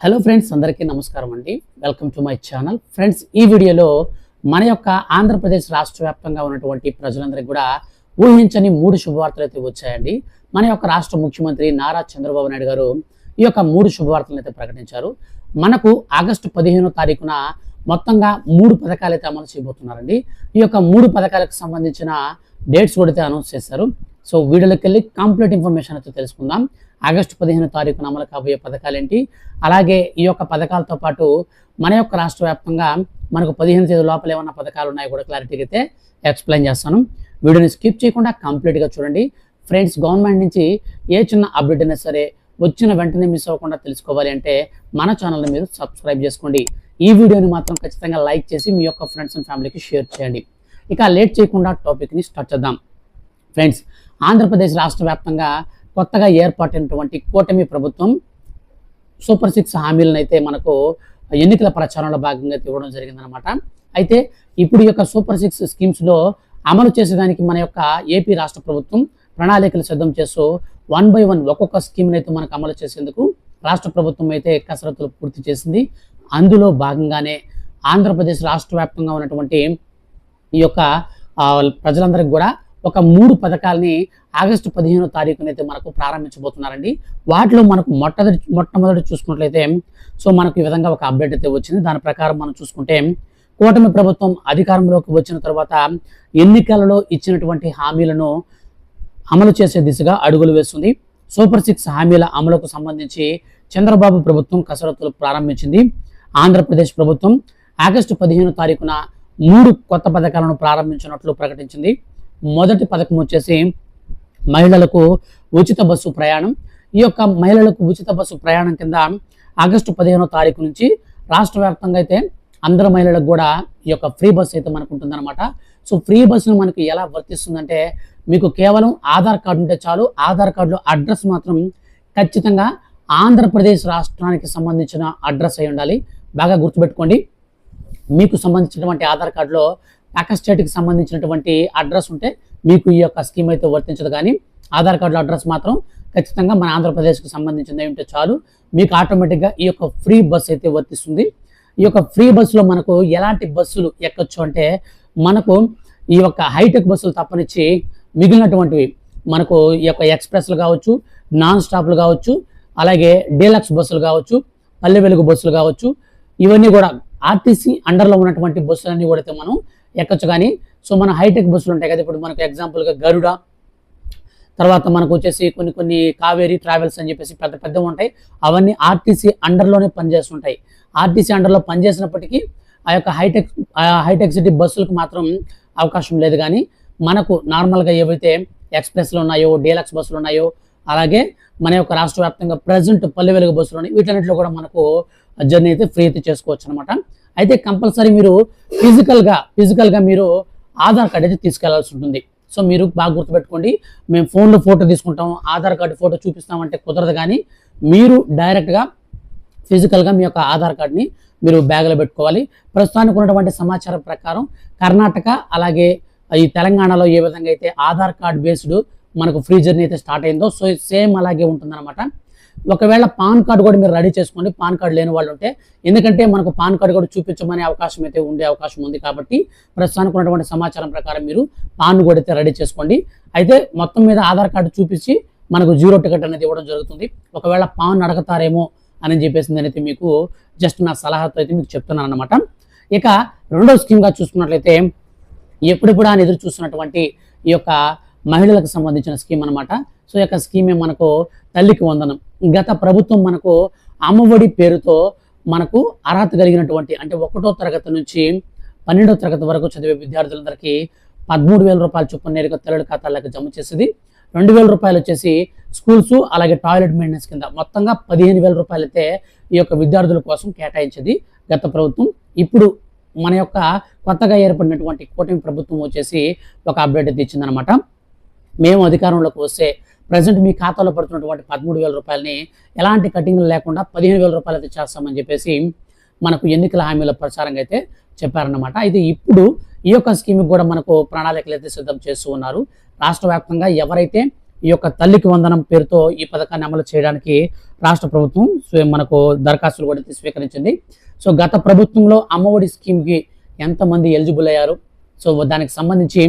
Hello friends, అందరికీ నమస్కారం అండి. Welcome to my channel. Friends, ఈ వీడియోలో మన యొక్క ఆంధ్రప్రదేశ్ రాష్ట్ర వ్యాప్తంగా ఉన్నటువంటి ప్రజలందరికీ కూడా ఊహించని 3 శుభవార్తలు అయితే వచ్చాయండి. మన యొక్క రాష్ట్ర ముఖ్యమంత్రి నారా చంద్రబాబు నాయుడు గారు ఈ యొక్క 3 శుభవార్తలను అయితే ప్రకటించారు. మనకు ఆగస్టు 15వ తారీఖున మొత్తంగా 3 పథకాలు అయితే అమలు చేయబోతున్నారండి. ఈ యొక్క 3 పథకాలకు సంబంధించిన డేట్స్ కూడా అయితే అనౌన్స్ చేశారు. సో వీడియోలోకి వెళ్ళి కంప్లీట్ ఇన్ఫర్మేషన్ అయితే తెలుసుకుందాం. ఆగస్టు 15వ తారీఖున అమలు కాబోయే పథకాలు ఏంటి, అలాగే ఈ యొక్క పథకాలతో పాటు మన యొక్క రాష్ట్ర వ్యాప్తంగా మనకు 15 తేదీ లోపల ఏమన్నా పథకాలు ఉన్నాయో కూడా క్లారిటీగా అయితే ఎక్స్ప్లెయిన్ చేస్తాను. వీడియోని స్కిప్ చేయకుండా కంప్లీట్గా చూడండి. ఫ్రెండ్స్, గవర్నమెంట్ నుంచి ఏ చిన్న అప్డేట్ అయినా సరే వచ్చిన వెంటనే మిస్ అవ్వకుండా తెలుసుకోవాలి అంటే మన ఛానల్ని మీరు సబ్స్క్రైబ్ చేసుకోండి. ఈ వీడియోని మాత్రం ఖచ్చితంగా లైక్ చేసి మీ యొక్క ఫ్రెండ్స్ అండ్ ఫ్యామిలీకి షేర్ చేయండి. ఇక లేట్ చేయకుండా టాపిక్ని స్టార్ట్ చేద్దాం. ఫ్రెండ్స్, ఆంధ్రప్రదేశ్ రాష్ట్ర వ్యాప్తంగా కొత్తగా ఏర్పాటైనటువంటి కూటమి ప్రభుత్వం సూపర్ 6 హామీలను అయితే మనకు ఎన్నికల ప్రచారంలో భాగంగా ఇవ్వడం జరిగిందనమాట. అయితే ఇప్పుడు ఈ యొక్క సూపర్ 6 స్కీమ్స్లో అమలు చేసేదానికి మన యొక్క ఏపీ రాష్ట్ర ప్రభుత్వం ప్రణాళికలు సిద్ధం చేస్తూ 1 by 1 ఒక్కొక్క స్కీమ్ని అయితే మనకు అమలు చేసేందుకు రాష్ట్ర ప్రభుత్వం అయితే కసరత్తులు పూర్తి చేసింది. అందులో భాగంగానే ఆంధ్రప్రదేశ్ రాష్ట్ర వ్యాప్తంగా ఉన్నటువంటి ఈ యొక్క ప్రజలందరికీ కూడా ఒక 3 పథకాలని ఆగస్టు 15వ తారీఖున అయితే మనకు ప్రారంభించబోతున్నారండి. వాటిలో మనకు మొట్టమొదటి చూసుకున్నట్లయితే సో మనకు ఈ విధంగా ఒక అప్డేట్ అయితే వచ్చింది. దాని ప్రకారం మనం చూసుకుంటే కూటమి ప్రభుత్వం అధికారంలోకి వచ్చిన తర్వాత ఎన్నికలలో ఇచ్చినటువంటి హామీలను అమలు చేసే దిశగా అడుగులు వేస్తుంది. సూపర్ 6 హామీల అమలుకు సంబంధించి చంద్రబాబు ప్రభుత్వం కసరత్తులు ప్రారంభించింది. ఆంధ్రప్రదేశ్ ప్రభుత్వం ఆగస్టు 15వ తారీఖున 3 కొత్త పథకాలను ప్రారంభించినట్లు ప్రకటించింది. మొదటి పథకం వచ్చేసి మహిళలకు ఉచిత బస్సు ప్రయాణం. ఈ యొక్క మహిళలకు ఉచిత బస్సు ప్రయాణం కింద ఆగస్టు 15వ తారీఖు నుంచి రాష్ట్ర వ్యాప్తంగా అయితే అందరు మహిళలకు కూడా ఈ యొక్క ఫ్రీ బస్సు అయితే మనకు ఉంటుందన్నమాట. సో ఫ్రీ బస్సును మనకు ఎలా వర్తిస్తుందంటే, మీకు కేవలం ఆధార్ కార్డు ఉంటే చాలు. ఆధార్ కార్డులో అడ్రస్ మాత్రం ఖచ్చితంగా ఆంధ్రప్రదేశ్ రాష్ట్రానికి సంబంధించిన అడ్రస్ అయి ఉండాలి. బాగా గుర్తుపెట్టుకోండి. మీకు సంబంధించినటువంటి ఆధార్ కార్డులో పక్క స్టేట్కి సంబంధించినటువంటి అడ్రస్ ఉంటే మీకు ఈ యొక్క స్కీమ్ అయితే వర్తించదు. కానీ ఆధార్ కార్డులో అడ్రస్ మాత్రం ఖచ్చితంగా మన ఆంధ్రప్రదేశ్కి సంబంధించింది ఉంటే చాలు, మీకు ఆటోమేటిక్గా ఈ యొక్క ఫ్రీ బస్ అయితే వర్తిస్తుంది. ఈ యొక్క ఫ్రీ బస్సులో మనకు ఎలాంటి బస్సులు ఎక్కొచ్చు అంటే, మనకు ఈ యొక్క హైటెక్ బస్సులు తప్పనిచ్చి మిగిలినటువంటివి మనకు ఈ యొక్క ఎక్స్ప్రెస్లు కావచ్చు, నాన్ స్టాప్లు కావచ్చు, అలాగే డీలక్స్ బస్సులు కావచ్చు, పల్లె వెలుగు బస్సులు కావచ్చు, ఇవన్నీ కూడా ఆర్టీసీ అండర్లో ఉన్నటువంటి బస్సులన్నీ కూడా మనం ఎక్కచ్చు. కానీ సో మన హైటెక్ బస్సులు ఉంటాయి కదా, ఇప్పుడు మనకు ఎగ్జాంపుల్గా గరుడ, తర్వాత మనకు వచ్చేసి కొన్ని కావేరీ ట్రావెల్స్ అని చెప్పేసి పెద్ద పెద్దవి ఉంటాయి. అవన్నీ ఆర్టీసీ అండర్లోనే పనిచేస్తుంటాయి. ఆర్టీసీ అండర్లో పనిచేసినప్పటికీ ఆ యొక్క హైటెక్ సిటీ బస్సులకు మాత్రం అవకాశం లేదు. కానీ మనకు నార్మల్గా ఏవైతే ఎక్స్ప్రెస్లు ఉన్నాయో, డీలక్స్ బస్సులు ఉన్నాయో, అలాగే మన యొక్క రాష్ట్ర వ్యాప్తంగా ప్రజెంట్ పల్లె వెలుగు బస్సులు ఉన్నాయి, వీటన్నిటిలో కూడా మనకు జర్నీ అయితే ఫ్రీ అయితే చేసుకోవచ్చు అనమాట. అయితే కంపల్సరీ మీరు ఫిజికల్గా మీరు ఆధార్ కార్డు అయితే తీసుకెళ్లాల్సి ఉంటుంది. సో మీరు బాగా గుర్తుపెట్టుకోండి. మేము ఫోన్లో ఫోటో తీసుకుంటాం, ఆధార్ కార్డు ఫోటో చూపిస్తామంటే కుదరదు. కానీ మీరు డైరెక్ట్గా ఫిజికల్గా మీ యొక్క ఆధార్ కార్డుని మీరు బ్యాగ్లో పెట్టుకోవాలి. ప్రస్తుతానికి ఉన్నటువంటి సమాచారం ప్రకారం కర్ణాటక అలాగే ఈ తెలంగాణలో ఏ విధంగా అయితే ఆధార్ కార్డ్ బేస్డ్ మనకు ఫ్రీ జర్నీ అయితే స్టార్ట్ అయిందో, సో సేమ్ అలాగే ఉంటుందన్నమాట. ఒకవేళ పాన్ కార్డు కూడా మీరు రెడీ చేసుకోండి, పాన్ కార్డు లేని వాళ్ళు ఉంటే. ఎందుకంటే మనకు పాన్ కార్డు కూడా చూపించమనే అవకాశం అయితే ఉండే అవకాశం ఉంది. కాబట్టి ప్రస్తుతానికి ఉన్నటువంటి సమాచారం ప్రకారం మీరు పాన్ కూడా అయితే రెడీ చేసుకోండి. అయితే మొత్తం మీద ఆధార్ కార్డు చూపించి మనకు 0 టికెట్ అనేది ఇవ్వడం జరుగుతుంది. ఒకవేళ పాన్ అడగతారేమో అని చెప్పేసి నేనైతే మీకు జస్ట్ నా సలహాతో అయితే మీకు చెప్తున్నాను అనమాట. ఇక రెండో స్కీమ్గా చూసుకున్నట్లయితే, ఎప్పుడిప్పుడు అని ఎదురు చూస్తున్నటువంటి ఈ యొక్క మహిళలకు సంబంధించిన స్కీమ్ అనమాట. సో ఈ యొక్క స్కీమే మనకు తల్లికి వందనం. గత ప్రభుత్వం మనకు అమ్మఒడి పేరుతో మనకు అర్హత కలిగినటువంటి, అంటే 1వ తరగతి నుంచి 12వ తరగతి వరకు చదివే విద్యార్థులందరికీ 13,000 రూపాయల చొప్పున నేరుగా తల్లుల ఖాతాలకు జమ చేసేది. 2,000 రూపాయలు వచ్చేసి స్కూల్స్ అలాగే టాయిలెట్ మెయింటెనెన్స్ కింద మొత్తంగా 15,000 రూపాయలు అయితే ఈ యొక్క విద్యార్థుల కోసం కేటాయించేది గత ప్రభుత్వం. ఇప్పుడు మన యొక్క కొత్తగా ఏర్పడినటువంటి కూటమి ప్రభుత్వం వచ్చేసి ఒక అప్డేట్ అయితే ఇచ్చిందనమాట. మేము అధికారంలోకి వస్తే ప్రజెంట్ మీ ఖాతాలో పడుతున్నటువంటి 13,000 రూపాయలని ఎలాంటి కటింగ్లు లేకుండా 15,000 రూపాయలు అయితే చేస్తామని చెప్పేసి మనకు ఎన్నికల హామీల ప్రచారంగా అయితే చెప్పారన్నమాట. అయితే ఇప్పుడు ఈ యొక్క స్కీమ్కి కూడా మనకు ప్రణాళికలు అయితే సిద్ధం చేస్తూ ఉన్నారు. రాష్ట్ర వ్యాప్తంగా ఎవరైతే ఈ యొక్క తల్లికి వందనం పేరుతో ఈ పథకాన్ని అమలు చేయడానికి రాష్ట్ర ప్రభుత్వం మనకు దరఖాస్తులు కూడా స్వీకరించింది. సో గత ప్రభుత్వంలో అమ్మఒడి స్కీమ్కి ఎంతమంది ఎలిజిబుల్ అయ్యారు, సో దానికి సంబంధించి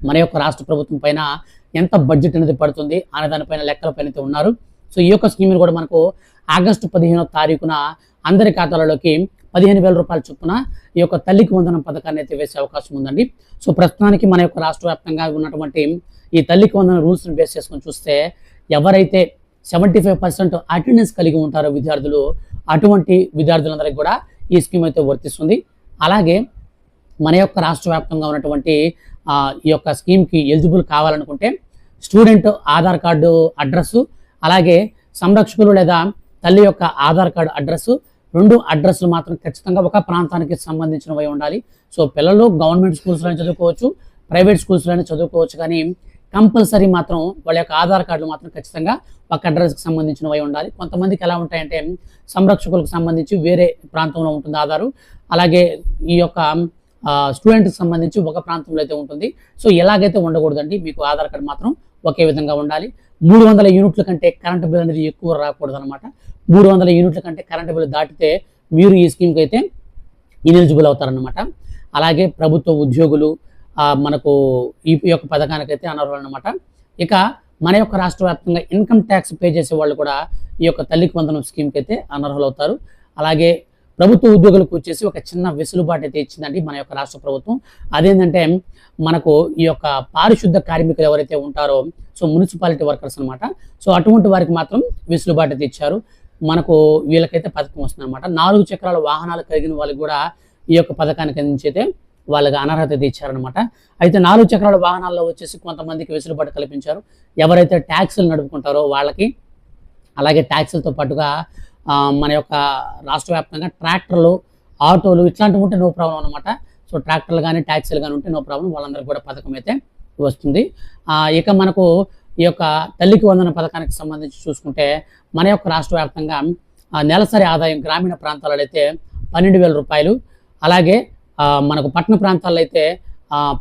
మన యొక్క రాష్ట్ర ప్రభుత్వం పైన ఎంత బడ్జెట్ అనేది పడుతుంది అనే దానిపైన లెక్కలపైన అయితే ఉన్నారు. సో ఈ యొక్క స్కీమ్ని కూడా మనకు ఆగస్టు 15వ తారీఖున అందరి ఖాతాలలోకి 15,000 రూపాయల చొప్పున ఈ యొక్క తల్లికి వందనం పథకాన్ని అయితే వేసే అవకాశం ఉందండి. సో ప్రస్తుతానికి మన యొక్క రాష్ట్ర వ్యాప్తంగా ఉన్నటువంటి ఈ తల్లికి వందనం రూల్స్ని బేస్ చేసుకొని చూస్తే ఎవరైతే 75% అటెండెన్స్ కలిగి ఉంటారో విద్యార్థులు, అటువంటి విద్యార్థులందరికీ కూడా ఈ స్కీమ్ అయితే వర్తిస్తుంది. అలాగే మన యొక్క రాష్ట్ర వ్యాప్తంగా ఉన్నటువంటి ఈ యొక్క స్కీమ్కి ఎలిజిబుల్ కావాలనుకుంటే స్టూడెంట్ ఆధార్ కార్డు అడ్రస్సు, అలాగే సంరక్షకులు లేదా తల్లి యొక్క ఆధార్ కార్డు అడ్రస్సు, 2 అడ్రస్లు మాత్రం ఖచ్చితంగా ఒక ప్రాంతానికి సంబంధించినవి ఉండాలి. సో పిల్లలు గవర్నమెంట్ స్కూల్స్లోనే చదువుకోవచ్చు, ప్రైవేట్ స్కూల్స్లోనే చదువుకోవచ్చు, కానీ కంపల్సరీ మాత్రం వాళ్ళ యొక్క ఆధార్ కార్డులు మాత్రం ఖచ్చితంగా ఒక అడ్రస్కి సంబంధించినవి ఉండాలి. కొంతమందికి ఎలా ఉంటాయంటే సంరక్షకులకు సంబంధించి వేరే ప్రాంతంలో ఉంటుంది ఆధారు, అలాగే ఈ యొక్క స్టూడెంట్కి సంబంధించి ఒక ప్రాంతంలో అయితే ఉంటుంది. సో ఎలాగైతే ఉండకూడదండి, మీకు ఆధార్ కార్డు మాత్రం ఒకే విధంగా ఉండాలి. 300 యూనిట్ల కంటే కరెంటు బిల్ అనేది ఎక్కువ రాకూడదు అనమాట. 300 యూనిట్ల కంటే కరెంటు బిల్ దాటితే మీరు ఈ స్కీమ్కి అయితే ఇనెలిజిబుల్ అవుతారనమాట. అలాగే ప్రభుత్వ ఉద్యోగులు మనకు ఈ యొక్క పథకానికైతే అనర్హులు అనమాట. ఇక మన యొక్క రాష్ట్ర వ్యాప్తంగా ఇన్కమ్ ట్యాక్స్ పే చేసే వాళ్ళు కూడా ఈ యొక్క తల్లికి వందనం స్కీమ్కి అయితే అనర్హులు అవుతారు. అలాగే ప్రభుత్వ ఉద్యోగులకు వచ్చేసి ఒక చిన్న వెసులుబాటు అయితే ఇచ్చిందండి మన యొక్క రాష్ట్ర ప్రభుత్వం. అదేంటంటే మనకు ఈ యొక్క పారిశుద్ధ కార్మికులు ఎవరైతే ఉంటారో, సో మున్సిపాలిటీ వర్కర్స్ అనమాట, సో అటువంటి వారికి మాత్రం వెసులుబాటు అయితే ఇచ్చారు. మనకు వీళ్ళకైతే పథకం వస్తుంది అనమాట. 4 చక్రాల వాహనాలు కలిగిన వాళ్ళకి కూడా ఈ యొక్క పథకానికి అందించి అయితే వాళ్ళకి అనర్హత అయితే ఇచ్చారనమాట. అయితే 4 చక్రాల వాహనాల్లో వచ్చేసి కొంతమందికి వెసులుబాటు కల్పించారు. ఎవరైతే ట్యాక్సీలు నడుపుకుంటారో వాళ్ళకి, అలాగే ట్యాక్సీలతో పాటుగా మన యొక్క రాష్ట్ర వ్యాప్తంగా ట్రాక్టర్లు, ఆటోలు ఇట్లాంటివి ఉంటే నో ప్రాబ్లం అనమాట. సో ట్రాక్టర్లు కానీ ట్యాక్సీలు కానీ ఉంటే నో ప్రాబ్లం, వాళ్ళందరికీ కూడా పథకం అయితే వస్తుంది. ఇక మనకు ఈ యొక్క తల్లికి వందన పథకానికి సంబంధించి చూసుకుంటే మన యొక్క రాష్ట్ర వ్యాప్తంగా నెలసరి ఆదాయం గ్రామీణ ప్రాంతాలలో అయితే 12,000 రూపాయలు, అలాగే మనకు పట్టణ ప్రాంతాల్లో అయితే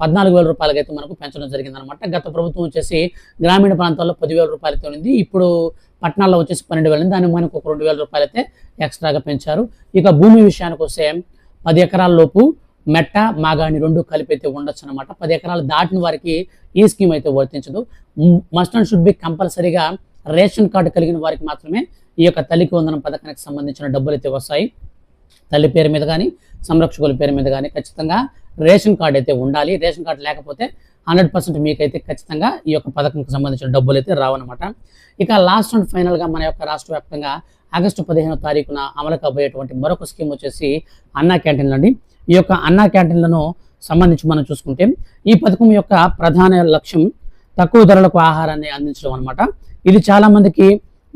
14,000 రూపాయలకి అయితే మనకు పెంచడం జరిగిందనమాట. గత ప్రభుత్వం వచ్చేసి గ్రామీణ ప్రాంతాల్లో 10,000 రూపాయలతో ఉంది, ఇప్పుడు పట్టణాల్లో వచ్చేసి 12,000, దాన్ని మనకు ఒక 2,000 రూపాయలు అయితే ఎక్స్ట్రాగా పెంచారు. ఇక భూమి విషయానికి వస్తే 10 ఎకరాల లోపు మెట్ట మాగాణి 2 కలిపి అయితే ఉండొచ్చు అనమాట. 10 ఎకరాలు దాటిన వారికి ఈ స్కీమ్ అయితే వర్తించదు. మస్ట్ అండ్ షుడ్ బి కంపల్సరీగా రేషన్ కార్డు కలిగిన వారికి మాత్రమే ఈ యొక్క తల్లికి వందనం పథకానికి సంబంధించిన డబ్బులు అయితే వస్తాయి. తల్లి పేరు మీద కానీ సంరక్షకుల పేరు మీద కానీ ఖచ్చితంగా రేషన్ కార్డు అయితే ఉండాలి. రేషన్ కార్డు లేకపోతే 100% మీకైతే ఖచ్చితంగా ఈ యొక్క పథకంకి సంబంధించిన డబ్బులు అయితే రావన్నమాట. ఇక లాస్ట్ అండ్ ఫైనల్గా మన యొక్క రాష్ట్ర వ్యాప్తంగా ఆగస్టు 15వ తారీఖున అమలు కాబోయేటువంటి మరొక స్కీమ్ వచ్చేసి అన్నా క్యాంటీన్లు అండి. ఈ యొక్క అన్నా క్యాంటీన్లను సంబంధించి మనం చూసుకుంటే ఈ పథకం యొక్క ప్రధాన లక్ష్యం తక్కువ ధరలకు ఆహారాన్ని అందించడం అనమాట. ఇది చాలా మందికి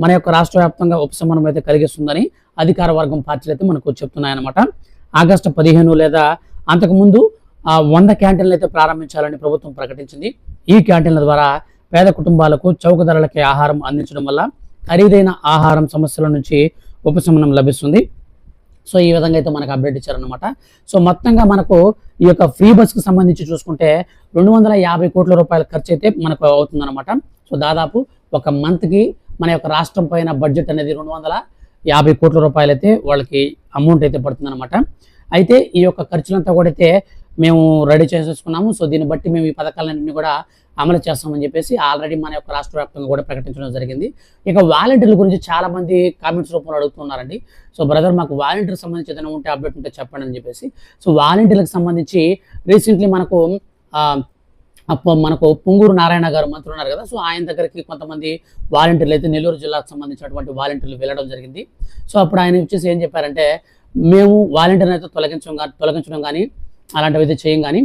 మన యొక్క రాష్ట్ర వ్యాప్తంగా ఉపశమనం అయితే కలిగిస్తుందని అధికార వర్గం పార్టీలు అయితే మనకు చెప్తున్నాయన్నమాట. ఆగస్టు 15 లేదా అంతకుముందు 100 క్యాంటీన్లు అయితే ప్రారంభించాలని ప్రభుత్వం ప్రకటించింది. ఈ క్యాంటీన్ల ద్వారా పేద కుటుంబాలకు చౌక ధరలకే ఆహారం అందించడం వల్ల ఖరీదైన ఆహారం సమస్యల నుంచి ఉపశమనం లభిస్తుంది. సో ఈ విధంగా అయితే మనకు అప్డేట్ ఇచ్చారనమాట. సో మొత్తంగా మనకు ఈ యొక్క ఫ్రీ బస్కి సంబంధించి చూసుకుంటే 250 కోట్ల రూపాయల ఖర్చు అయితే మనకు అవుతుందన్నమాట. సో దాదాపు ఒక మంత్కి మన యొక్క రాష్ట్రం పైన బడ్జెట్ అనేది 250 కోట్ల రూపాయలు అయితే వాళ్ళకి అమౌంట్ అయితే పడుతుందన్నమాట. అయితే ఈ యొక్క ఖర్చులంతా కూడా అయితే మేము రెడీ చేసేసుకున్నాము. సో దీన్ని బట్టి మేము ఈ పథకాలన్నింటినీ కూడా అమలు చేస్తామని చెప్పేసి ఆల్రెడీ మన యొక్క రాష్ట్ర వ్యాప్తంగా కూడా ప్రకటించడం జరిగింది. ఇక వాలంటీర్ల గురించి చాలా మంది కామెంట్స్ రూపంలో అడుగుతున్నారండి. సో బ్రదర్, మాకు వాలంటీర్కి సంబంధించి ఏదైనా ఉంటే అప్డేట్ ఉంటే చెప్పండి అని చెప్పేసి. సో వాలంటీర్లకు సంబంధించి రీసెంట్లీ మనకు పొంగూరు నారాయణ గారు మంత్రులు ఉన్నారు కదా, సో ఆయన దగ్గరికి కొంతమంది వాలంటీర్లు అయితే నెల్లూరు జిల్లాకు సంబంధించినటువంటి వాలంటీర్లు వెళ్ళడం జరిగింది. సో అప్పుడు ఆయన వచ్చేసి ఏం చెప్పారంటే, మేము వాలంటీర్ని అయితే తొలగించడం కానీ అలాంటివి అయితే చేయం, కానీ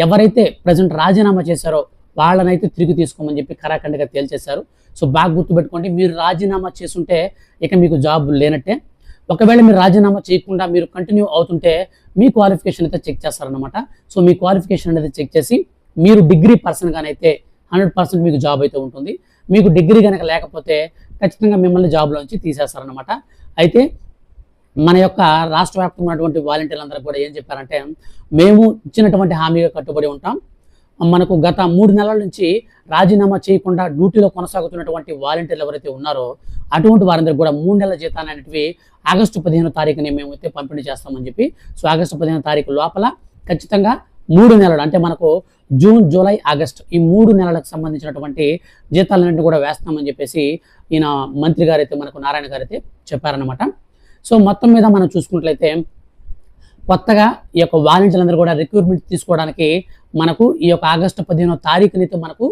ఎవరైతే ప్రజెంట్ రాజీనామా చేశారో వాళ్ళనైతే తిరిగి తీసుకోమని చెప్పి ఖరాఖండిగా తేల్చేశారు. సో బాగా గుర్తుపెట్టుకోండి, మీరు రాజీనామా చేస్తుంటే ఇక మీకు జాబ్ లేనట్టే. ఒకవేళ మీరు రాజీనామా చేయకుండా మీరు కంటిన్యూ అవుతుంటే మీ క్వాలిఫికేషన్ అయితే చెక్ చేస్తారనమాట. సో మీ క్వాలిఫికేషన్ అనేది చెక్ చేసి మీరు డిగ్రీ పర్సన్ గానైతే 100% మీకు జాబ్ అయితే ఉంటుంది. మీకు డిగ్రీ కనుక లేకపోతే ఖచ్చితంగా మిమ్మల్ని జాబ్లోంచి తీసేస్తారనమాట. అయితే మన యొక్క రాష్ట్ర వ్యాప్తంగా ఉన్నటువంటి వాలంటీర్లందరూ కూడా ఏం చెప్పారంటే, మేము ఇచ్చినటువంటి హామీగా కట్టుబడి ఉంటాం, మనకు గత 3 నెలల నుంచి రాజీనామా చేయకుండా డ్యూటీలో కొనసాగుతున్నటువంటి వాలంటీర్లు ఎవరైతే ఉన్నారో అటువంటి వారందరికీ కూడా 3 నెలల జీతాలు అనేటివి ఆగస్టు 15వ తారీఖుని మేమైతే పంపిణీ చేస్తామని చెప్పి, సో ఆగస్టు 15వ తారీఖు లోపల ఖచ్చితంగా 3 నెలలు అంటే మనకు జూన్, జూలై, ఆగస్టు ఈ 3 నెలలకు సంబంధించినటువంటి జీతాలన్నింటినీ కూడా వేస్తామని చెప్పేసి ఈయన మంత్రి గారైతే మనకు నారాయణ గారైతే చెప్పారనమాట. సో మొత్తం మీద మనం చూసుకున్నట్లయితే కొత్తగా ఈ యొక్క వాలంటీర్లందరూ కూడా రిక్రూట్మెంట్ తీసుకోవడానికి మనకు ఈ యొక్క ఆగస్టు 15వ తారీఖునైతే మనకు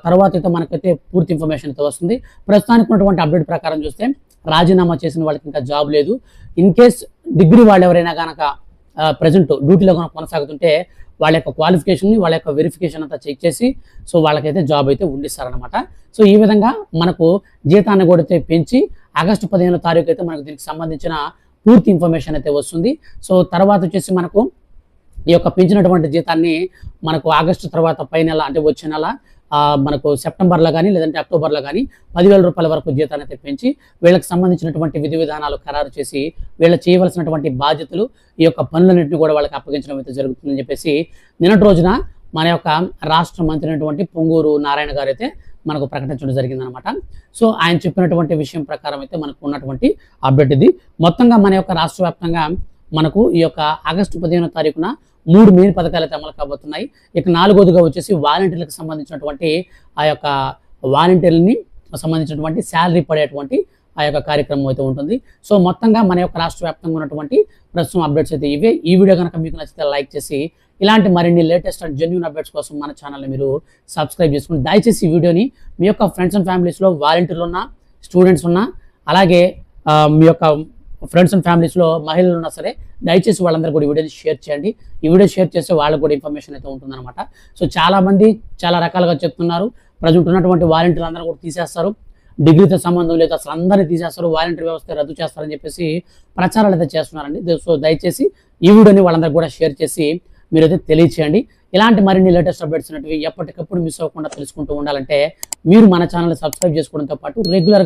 తర్వాత అయితే మనకైతే పూర్తి ఇన్ఫర్మేషన్ అయితే వస్తుంది. ప్రస్తుతానికి ఉన్నటువంటి అప్డేట్ ప్రకారం చూస్తే రాజీనామా చేసిన వాళ్ళకి ఇంకా జాబ్ లేదు. ఇన్ కేస్ డిగ్రీ వాళ్ళు ఎవరైనా కనుక ప్రజెంట్ డ్యూటీలో కొనసాగుతుంటే వాళ్ళ యొక్క క్వాలిఫికేషన్ని, వాళ్ళ యొక్క వెరిఫికేషన్ అంతా చెక్ చేసి సో వాళ్ళకైతే జాబ్ అయితే ఉండిస్తారనమాట. సో ఈ విధంగా మనకు జీతాన్ని కూడా అయితే పెంచి ఆగస్టు 15వ తారీఖు అయితే మనకు దీనికి సంబంధించిన పూర్తి ఇన్ఫర్మేషన్ అయితే వస్తుంది. సో తర్వాత వచ్చేసి మనకు ఈ యొక్క పెంచినటువంటి జీతాన్ని మనకు ఆగస్టు తర్వాత పై నెల అంటే వచ్చే నెల మనకు సెప్టెంబర్లో కానీ లేదంటే అక్టోబర్లో కానీ 10,000 రూపాయల వరకు జీతాన్ని అయితే పెంచి వీళ్ళకి సంబంధించినటువంటి విధి విధానాలు ఖరారు చేసి వీళ్ళు చేయవలసినటువంటి బాధ్యతలు, ఈ యొక్క పనులన్నింటినీ కూడా వాళ్ళకి అప్పగించడం అయితే జరుగుతుందని చెప్పేసి నిన్నటి రోజున మన యొక్క రాష్ట్ర మంత్రి అయినటువంటి పొంగూరు నారాయణ గారు అయితే మనకు ప్రకటించడం జరిగిందనమాట. సో ఆయన చెప్పినటువంటి విషయం ప్రకారం అయితే మనకు ఉన్నటువంటి అప్డేట్ ఇది. మొత్తంగా మన యొక్క రాష్ట్ర వ్యాప్తంగా మనకు ఈ యొక్క ఆగస్టు 15వ తారీఖున 3 మెయిన్ పథకాలు అయితే అమలు కాబోతున్నాయి. ఇక 4వదిగా వచ్చేసి వాలంటీర్లకు సంబంధించినటువంటి ఆ యొక్క వాలంటీర్లని సంబంధించినటువంటి శాలరీ పడేటువంటి ఆ యొక్క కార్యక్రమం అయితే ఉంటుంది. సో మొత్తంగా మన యొక్క రాష్ట్ర వ్యాప్తంగా ఉన్నటువంటి ప్రస్తుతం అప్డేట్స్ అయితే ఇవే. ఈ వీడియో కనుక మీకు నచ్చితే లైక్ చేసి ఇలాంటి మరిన్ని లేటెస్ట్ అండ్ జెన్యూన్ అప్డేట్స్ కోసం మన ఛానల్ని మీరు సబ్స్క్రైబ్ చేసుకుని దయచేసి ఈ వీడియోని మీ యొక్క ఫ్రెండ్స్ అండ్ ఫ్యామిలీస్లో వాలంటీర్లు ఉన్నా, స్టూడెంట్స్ ఉన్నా, అలాగే మీ యొక్క ఫ్రెండ్స్ అండ్ ఫ్యామిలీస్లో మహిళలు ఉన్నా సరే దయచేసి వాళ్ళందరూ కూడా ఈ వీడియోని షేర్ చేయండి. ఈ వీడియో షేర్ చేస్తే వాళ్ళకు కూడా ఇన్ఫర్మేషన్ అయితే ఉంటుందన్నమాట. సో చాలామంది చాలా రకాలుగా చెప్తున్నారు, ప్రజెంట్ ఉన్నటువంటి వాలంటీర్లు అందరూ కూడా తీసేస్తారు, డిగ్రీతో సంబంధం లేదు, అసలు అందరినీ తీసేస్తారు, వాలంటీర్ వ్యవస్థ రద్దు చేస్తారని చెప్పేసి ప్రచారాలు అయితే చేస్తున్నారండి. సో దయచేసి ఈ వీడియోని వాళ్ళందరూ కూడా షేర్ చేసి మీరైతే తెలియచేయండి. ఇలాంటి మరిన్ని లేటెస్ట్ అప్డేట్స్ అనేవి ఎప్పటికప్పుడు మిస్ అవ్వకుండా తెలుసుకుంటూ ఉండాలంటే మీరు మన ఛానల్ని సబ్స్క్రైబ్ చేసుకోవడంతో పాటు రెగ్యులర్గా